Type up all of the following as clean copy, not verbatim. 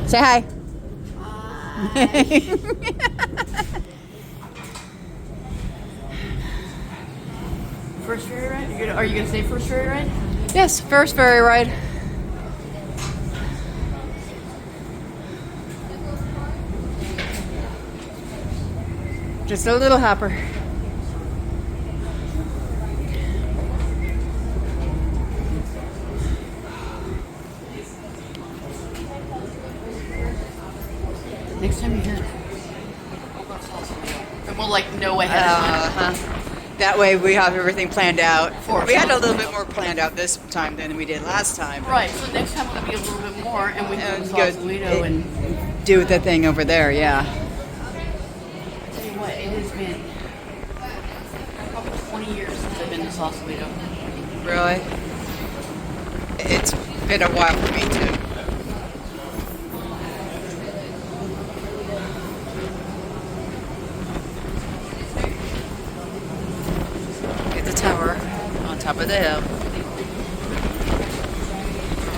Say hi. First ferry ride? Are you gonna say first ferry ride? Yes, first ferry ride. Just a little hopper. Next time you're here, and we'll like know ahead of time. That way we have everything planned out. For We had a sure. little bit more planned out this time than we did last time. Right. So next time we'll be a little bit more, and we can And go go- to Sausalito and. Do the thing over there, yeah. I tell you what, it has been probably 20 years since I've been to Sausalito. Really? It's been a while for me too. At the tower on top of the hill.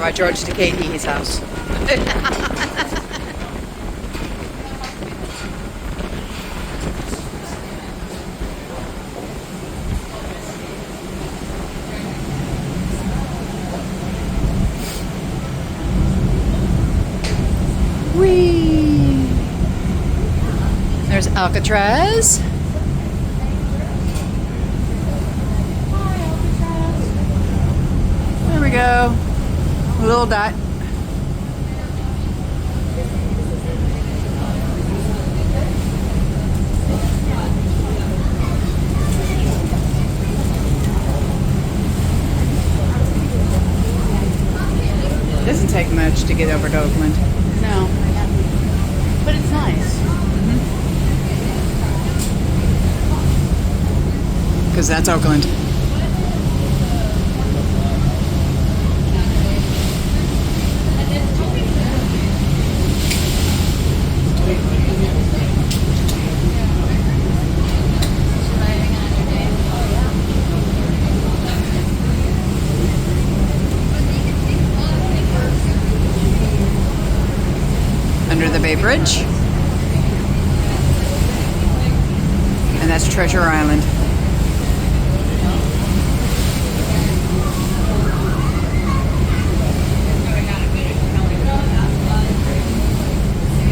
Right, George Takei, his house. Whee! There's Alcatraz. There we go. A little dot. Doesn't take much to get over to Oakland. No. But it's nice. Because that's Oakland. Under the Bay Bridge. And that's Treasure Island.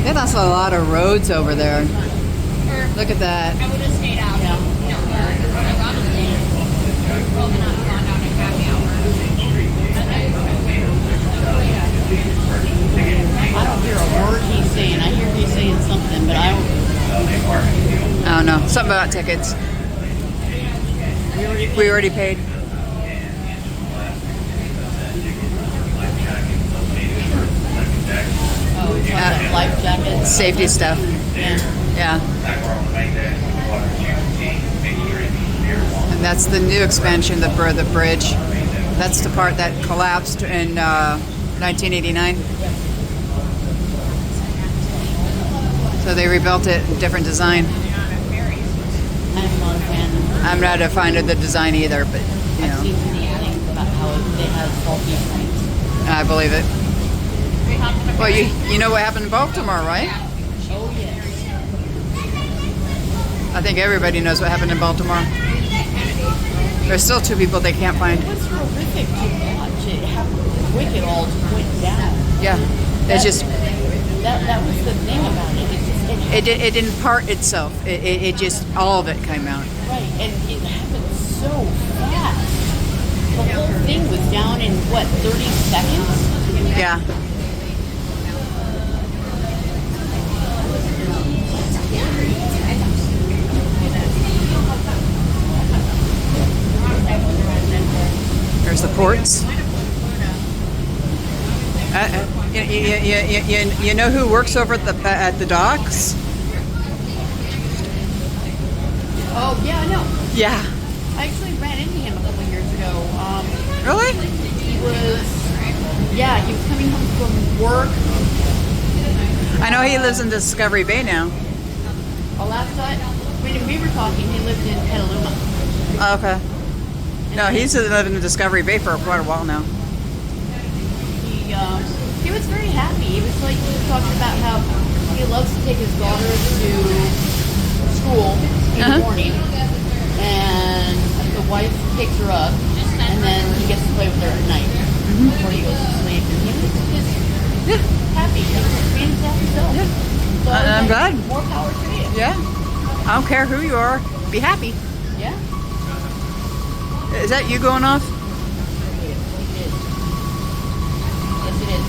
Yeah, that's a lot of roads over there. Look at that. I would have stayed out. Yeah. I don't hear a word he's saying. I hear he's saying something, but I don't. I don't know. Something about tickets. We already paid. Oh, it's like that life jacket. Safety stuff. Yeah. Yeah. And that's the new expansion of the bridge. That's the part that collapsed in 1989. So they rebuilt it, different design. I'm not a fan. I'm not a fan of the design either, but you I've know, seen many things about how they have faulty points. I believe it. Well, you know what happened in Baltimore, right? Oh, yes. I think everybody knows what happened in Baltimore. There's still two people they can't find. It was horrific to watch it, how quick it all went down. Yeah, it's just That was the thing about it. it didn't part itself. It just all of it came out. Right, and it happened so fast. The whole thing was down in, what, 30 seconds? Yeah. There's the ports. You know who works over at the docks? Oh, yeah, I know. Yeah. I actually ran into him a couple of years ago. Really? He was coming home from work. I know he lives in Discovery Bay now. Well, last time, when we were talking, he lived in Petaluma. Oh, okay. No, he's lived in Discovery Bay for quite a while now. He He was very happy. He was like, he was talking about how he loves to take his daughter to school in the morning, and the wife picks her up, and then he gets to play with her at night before he goes to sleep. And he was just happy. He was being his happy self. So I was I'm glad. More power to you. Yeah. I don't care who you are. Be happy. Yeah. Is that you going off? It is. Yes, it is.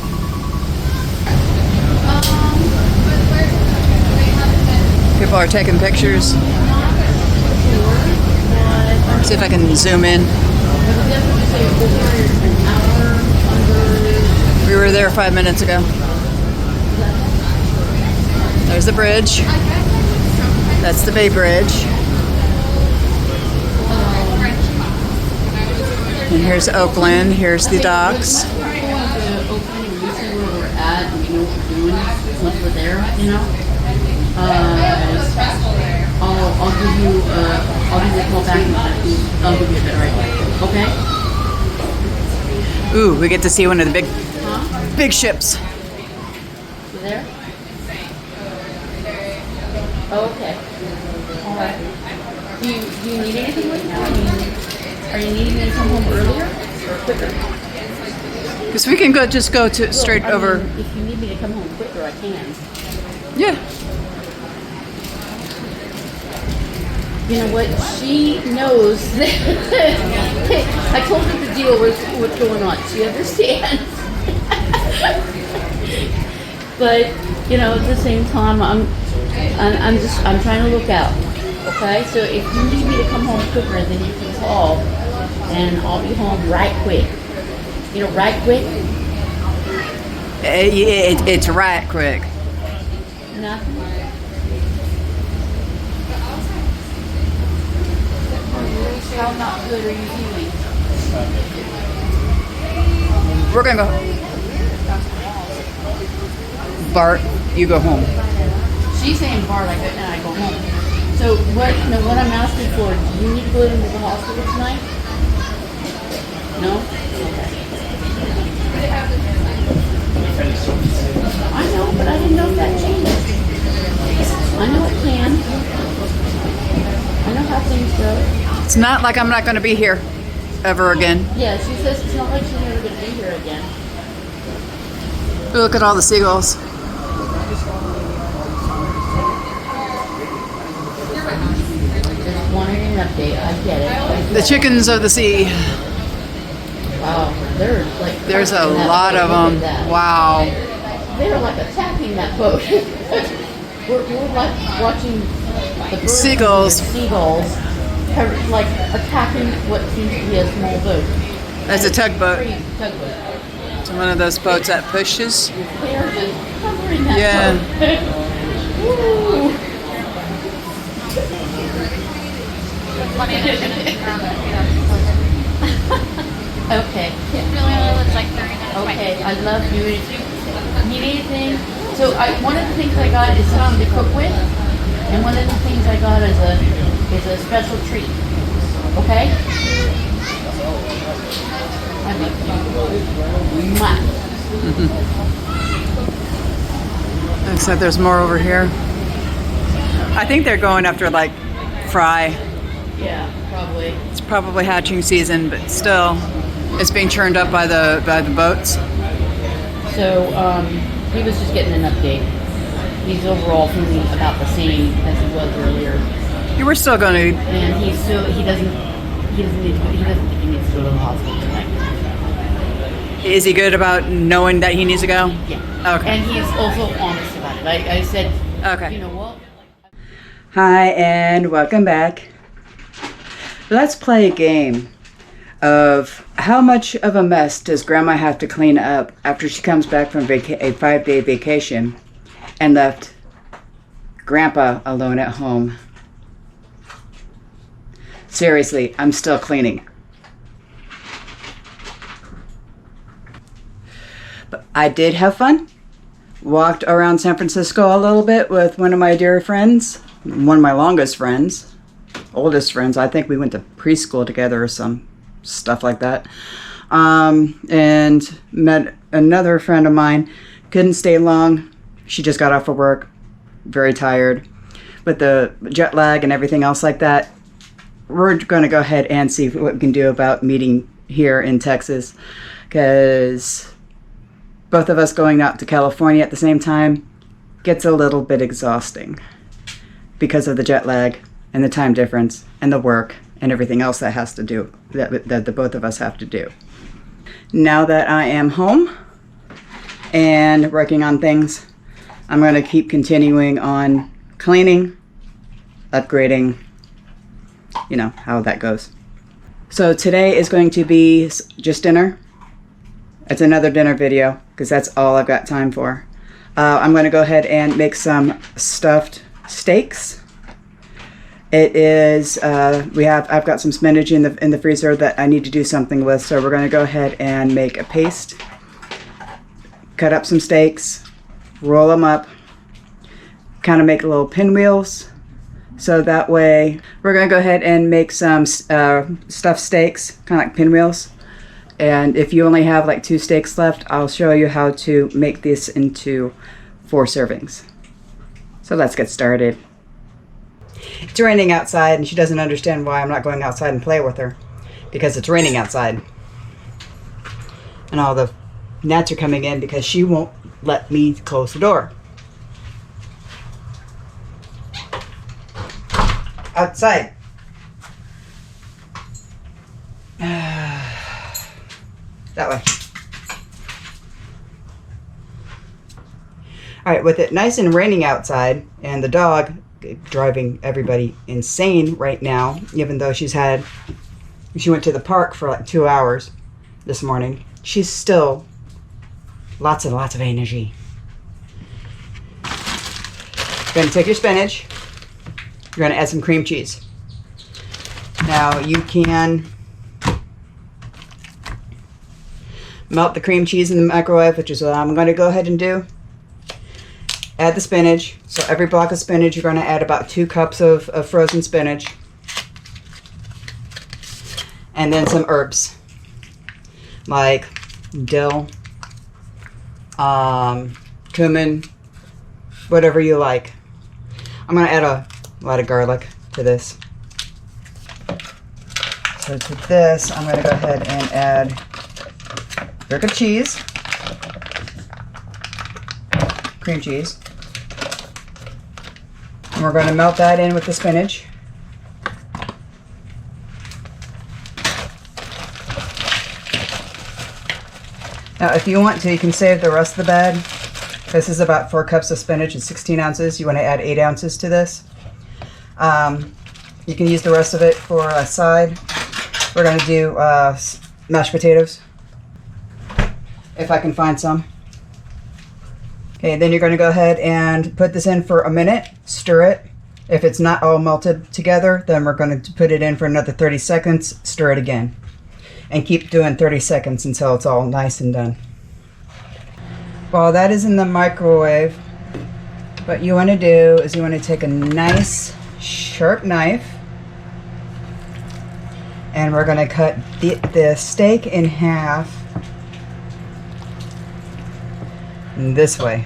People are taking pictures. See if I can zoom in. We were there 5 minutes ago. There's the bridge. That's the Bay Bridge. And here's Oakland. Here's the docks. Once we're there, you know, I'll give you a call back. I'll give you a better idea. Okay? Ooh, we get to see one of the Huh? big ships. You there? Oh, okay. All right. Do you need anything right now? Are you needing me to come home earlier or quicker? Because we can just go to straight Well, I over. mean, if you need me to come home quicker, I can. Yeah. You know what? She knows that I told her the deal with what's going on. She understands. But you know, at the same time, I'm trying to look out. Okay, so if you need me to come home quicker, then you can call, and I'll be home right quick. You know, right quick. It's right quick. Nothing. How not good are you feeling? We're gonna go. Bart, you go home. She's saying Bart, and I go home. So what? You know what I'm asking for? Do you need to go into the hospital tonight? No. Okay. I know, but I didn't know if that changed. I know it can. I know how things go. It's not like I'm not going to be here ever again. Yeah, she says it's not like she's never going to be here again. Look at all the seagulls. Just wanted an update. I get it. The chickens of the sea. Wow, they're like. There's a in that lot boat. of Look them. at that. Wow. They're like attacking that boat. we're like watching the birds Seagulls. and the seagulls are like attacking what seems to be a small boat. That's a tugboat. Pretty tugboat. It's one of those boats that pushes. They are just covering that Yeah. boat. Woo. Okay. It really only looks like 30 minutes. Okay, I love you. If you need anything, so one of the things I got is something to cook with, and one of the things I got is a special treat. Okay? I love you. Mwah. Looks like there's more over here. I think they're going after like fry. Yeah, probably. It's probably hatching season, but still, it's being churned up by the boats. So he was just getting an update. He's overall feeling about the same as he was earlier, You were still going to. and he doesn't think he needs to go to the hospital tonight. Is he good about knowing that he needs to go? Yeah. Okay. And he's also honest about it. I said, Okay. you know what? Hi, and welcome back. Let's play a game of how much of a mess does Grandma have to clean up after she comes back from a 5-day vacation and left Grandpa alone at home. Seriously, I'm still cleaning. But I did have fun. Walked around San Francisco a little bit with one of my dear friends, one of my longest friends, oldest friends. I think we went to preschool together or some stuff like that. and met another friend of mine. Couldn't stay long. She just got off of work, very tired. With the jet lag and everything else like that, we're going to go ahead and see what we can do about meeting here in Texas, because both of us going out to California at the same time gets a little bit exhausting because of the jet lag and the time difference and the work and everything else that has to do that the both of us have to do. Now that I am home and working on things, I'm going to keep continuing on cleaning, upgrading, you know how that goes. So today is going to be just dinner. It's another dinner video because that's all I've got time for. I'm going to go ahead and make some stuffed steaks. It is I've got some spinach in the freezer that I need to do something with, so we're going to go ahead and make a paste. Cut up some steaks, roll them up, kind of make little pinwheels. So that way, we're going to go ahead and make some stuffed steaks, kind of like pinwheels. And if you only have like 2 steaks left, I'll show you how to make this into 4 servings. So let's get started. It's raining outside, and she doesn't understand why I'm not going outside and play with her. Because it's raining outside. And all the gnats are coming in because she won't let me close the door. Outside. That way. Alright, with it nice and raining outside and the dog driving everybody insane right now, even though she went to the park for like 2 hours this morning, she's still lots and lots of energy. You're going to take your spinach. You're going to add some cream cheese. Now you can melt the cream cheese in the microwave, which is what I'm going to go ahead and do. Add the spinach. So every block of spinach, you're going to add about 2 cups of frozen spinach. And then some herbs like dill, cumin, whatever you like. I'm going to add a lot of garlic to this. So to this, I'm going to go ahead and add a brick of cheese, cream cheese. And we're going to melt that in with the spinach. Now, if you want to, you can save the rest of the bag. This is about 4 cups of spinach and 16 ounces. You want to add 8 ounces to this. You can use the rest of it for a side. We're going to do mashed potatoes, if I can find some. Okay, then you're going to go ahead and put this in for a minute, stir it. If it's not all melted together, then we're going to put it in for another 30 seconds, stir it again. And keep doing 30 seconds until it's all nice and done. While that is in the microwave, what you want to do is you want to take a nice sharp knife, and we're going to cut the steak in half this way.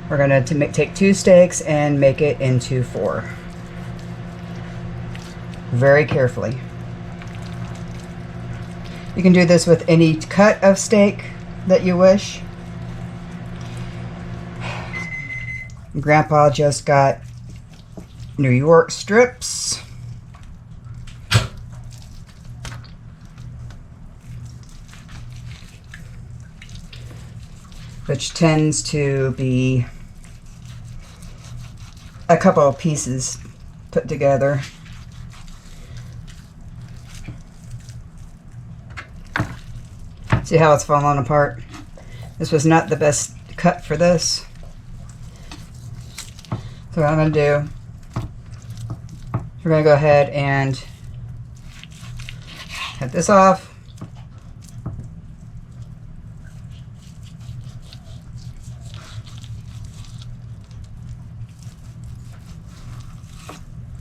We're going to take 2 steaks and make it into 4. Very carefully. You can do this with any cut of steak that you wish. Grandpa just got New York strips. Which tends to be a couple of pieces put together. See how it's falling apart? This was not the best cut for this. So what I'm going to do, we're going to go ahead and cut this off.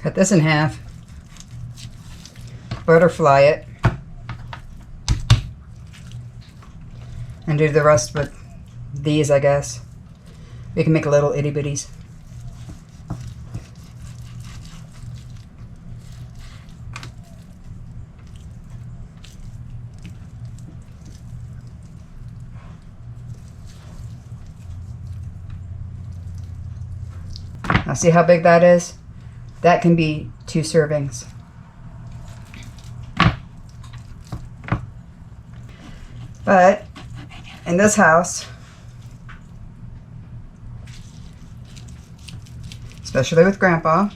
Cut this in half. butterfly it, and do the rest with these, I guess. We can make little itty bitties. Now see how big that is? That can be 2 servings. But in this house, especially with Grandpa,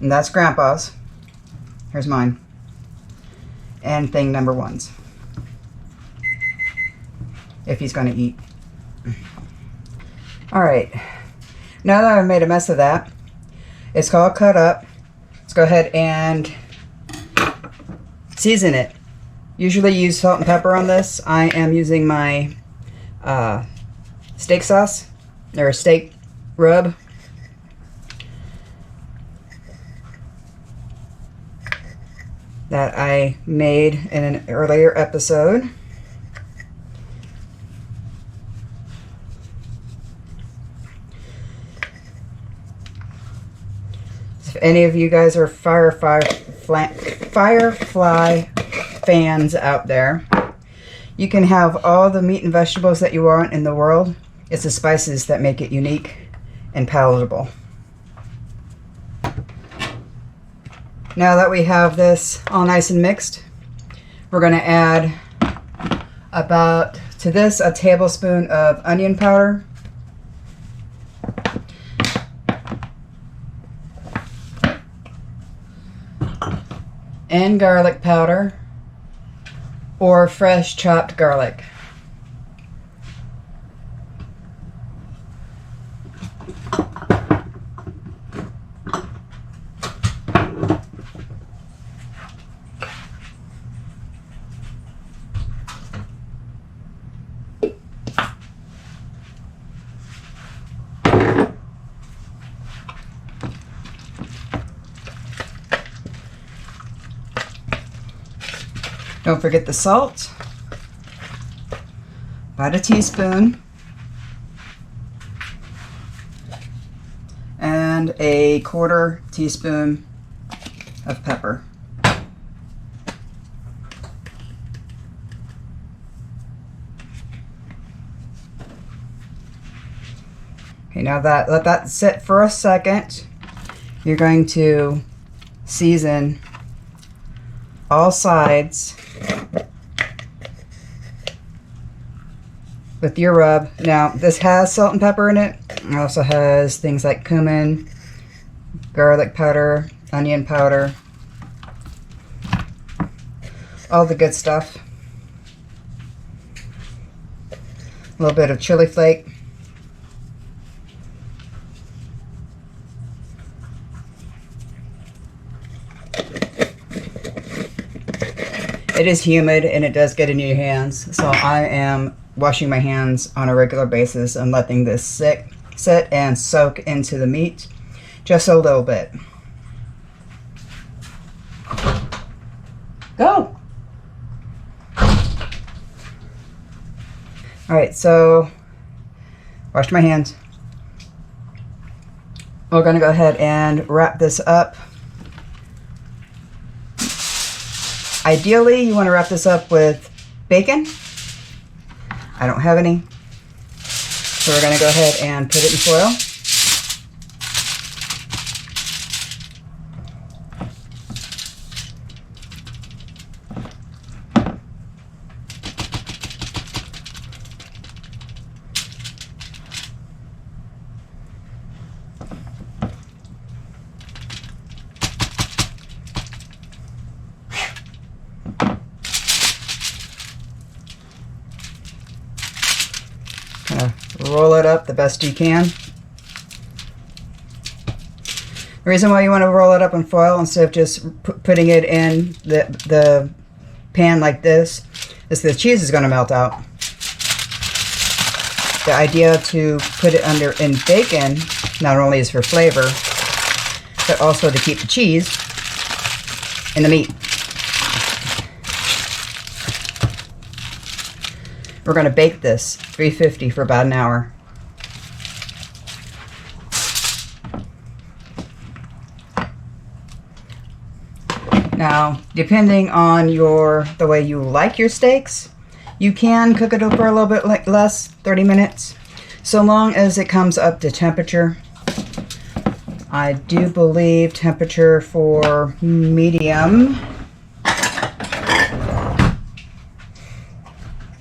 and that's Grandpa's, here's mine, and thing number 1's, if he's going to eat. Alright, now that I've made a mess of that, it's all cut up. Let's go ahead and season it. Usually use salt and pepper on this. I am using my steak sauce, or steak rub. That I made in an earlier episode. If any of you guys are Firefly fans out there, you can have all the meat and vegetables that you want in the world. It's the spices that make it unique and palatable. Now that we have this all nice and mixed, we're going to add about, to this, a tablespoon of onion powder. And garlic powder, or fresh chopped garlic. Don't forget the salt, about a teaspoon, and a 1/4 teaspoon of pepper. Okay, now let that sit for a second. You're going to season all sides with your rub. Now, this has salt and pepper in it. It also has things like cumin, garlic powder, onion powder, all the good stuff. A little bit of chili flake. It is humid and it does get in your hands, so I am washing my hands on a regular basis and letting this sit and soak into the meat just a little bit. Go! Alright, so washed my hands. We're going to go ahead and wrap this up. Ideally, you want to wrap this up with bacon. I don't have any. So we're going to go ahead and put it in foil. Roll it up the best you can. The reason why you want to roll it up in foil instead of just putting it in the pan like this is the cheese is going to melt out. The idea to put it in bacon not only is for flavor, but also to keep the cheese in the meat. We're going to bake this 350 for about an hour. Now, depending on the way you like your steaks, you can cook it for a little bit less, 30 minutes, so long as it comes up to temperature. I do believe temperature for medium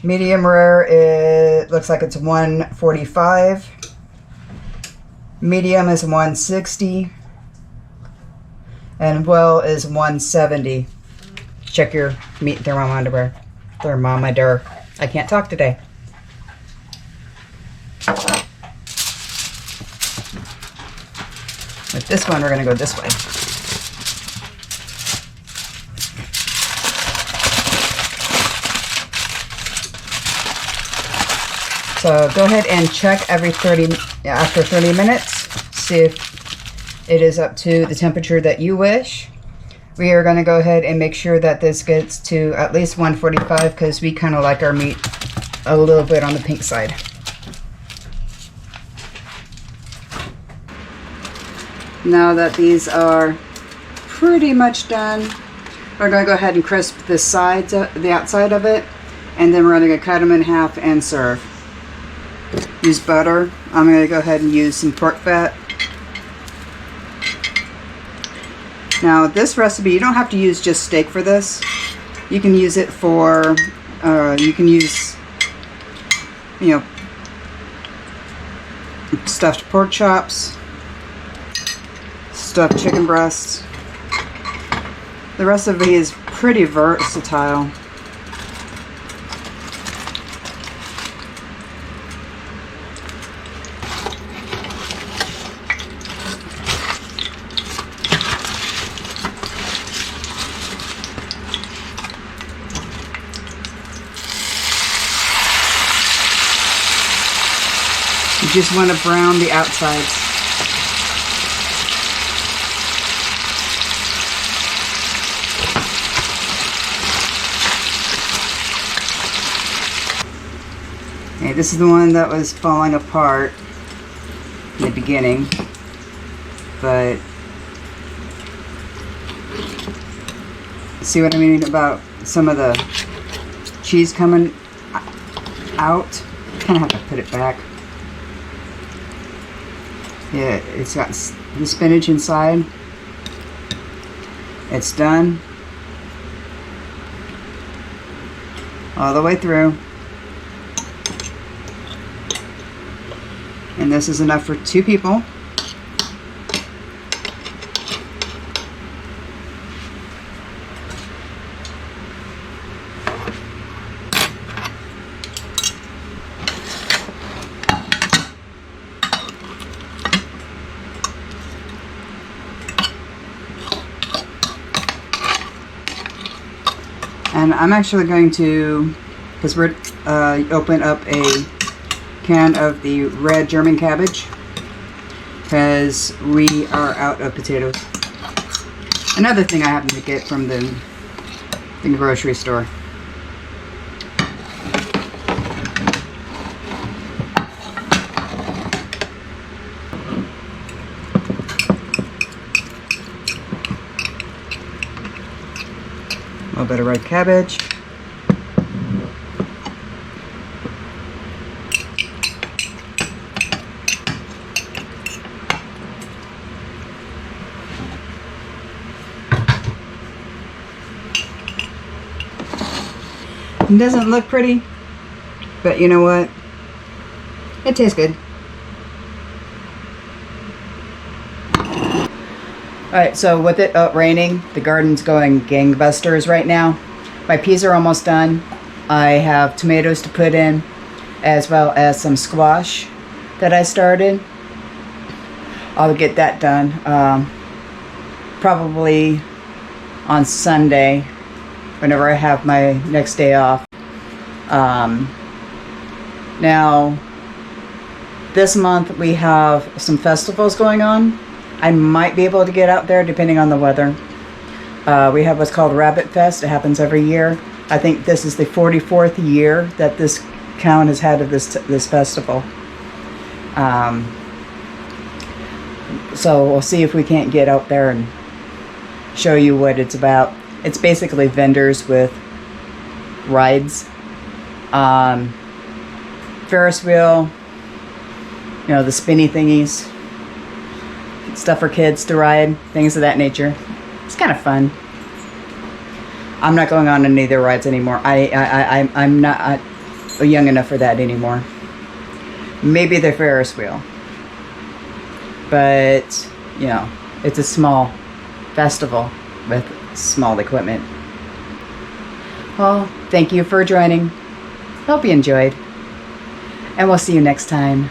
rare, it looks like it's 145. Medium is 160. And well is 170. Check your meat thermometer. Thermometer. I can't talk today. With this one, we're going to go this way. So go ahead and check after 30 minutes. See if it is up to the temperature that you wish. We are going to go ahead and make sure that this gets to at least 145 because we kind of like our meat a little bit on the pink side. Now that these are pretty much done, we're going to go ahead and crisp the sides, the outside of it, and then we're going to cut them in half and serve. Use butter. I'm going to go ahead and use some pork fat. Now this recipe, you don't have to use just steak for this. You can use it for, you can use, you know, stuffed pork chops, stuffed chicken breasts. The recipe is pretty versatile. You just want to brown the outsides. Okay, this is the one that was falling apart in the beginning, but see what I mean about some of the cheese coming out? Kind of have to put it back. Yeah, it's got the spinach inside. It's done all the way through. And this is enough for 2 people. And I'm actually going to, because we're open up a can of the red German cabbage, because we are out of potatoes. Another thing I happen to get from the grocery store. A little bit of red cabbage. It doesn't look pretty, but you know what? It tastes good. Alright, so with it raining, the garden's going gangbusters right now. My peas are almost done. I have tomatoes to put in, as well as some squash that I started. I'll get that done probably on Sunday, whenever I have my next day off. Now, this month we have some festivals going on. I might be able to get out there depending on the weather. We have what's called Rabbit Fest. It happens every year. I think this is the 44th year that this town has had of this festival. So we'll see if we can't get out there and show you what it's about. It's basically vendors with rides, Ferris wheel, you know, the spinny thingies, stuff for kids to ride, things of that nature. It's kind of fun. I'm not going on any of their rides anymore. I'm not young enough for that anymore. Maybe the Ferris wheel. But, you know, it's a small festival with small equipment. Well, thank you for joining. Hope you enjoyed. And we'll see you next time.